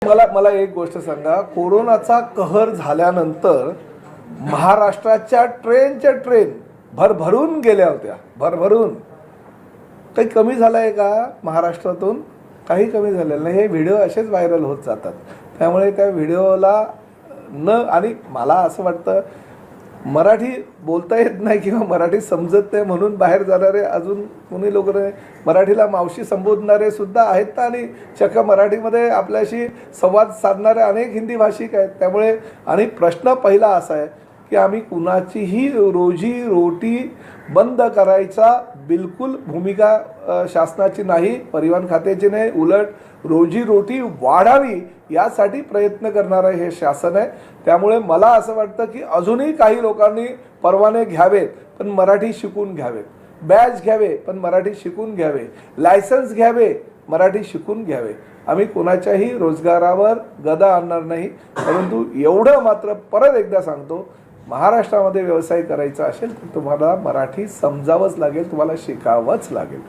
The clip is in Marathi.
मला मला एक गोष्ट सांगा, कोरोनाचा कहर झाल्यानंतर महाराष्ट्राच्या ट्रेनच्या ट्रेन भरभरून गेल्या होत्या, भरभरून. काही कमी झालंय का महाराष्ट्रातून? काही कमी झालेलं नाही. हे व्हिडिओ असेच व्हायरल होत जातात. त्यामुळे त्या व्हिडिओला आणि मला असं वाटतं मराठी बोलता येत नाही किंवा मराठी समजत नाही म्हणून बाहेर जाणारे अजून कोणी लोक मराठीला मावशी संबोधणारे सुद्धा आहेत आणि चक्क मराठीमध्ये आपल्याशी संवाद साधणारे अनेक हिंदी भाषिक आहेत. त्यामुळे आणि प्रश्न पहिला असा आहे की आम्ही कुणाचीही रोजी रोटी बंद करायचा बिलकुल भूमिका शासनाची नाही, परिवहन खात्याची नाही. उलट रोजी रोटी वाढावी यासाठी प्रयत्न करणारं हे शासन आहे. त्यामुळे मला असं वाटतं की अजूनही काही लोकांनी परवाने घ्यावेत पण मराठी शिकून घ्यावेत, बॅच घ्यावे पण मराठी शिकून घ्यावे, लायसन्स घ्यावे, मराठी शिकून घ्यावे. आम्ही कोणाच्याही रोजगारावर गदा आणणार नाही. परंतु एवढं मात्र परत एकदा सांगतो, महाराष्ट्रामध्ये व्यवसाय करायचा असेल तर तुम्हाला मराठी समजावंच लागेल, तुम्हाला शिकावंच लागेल.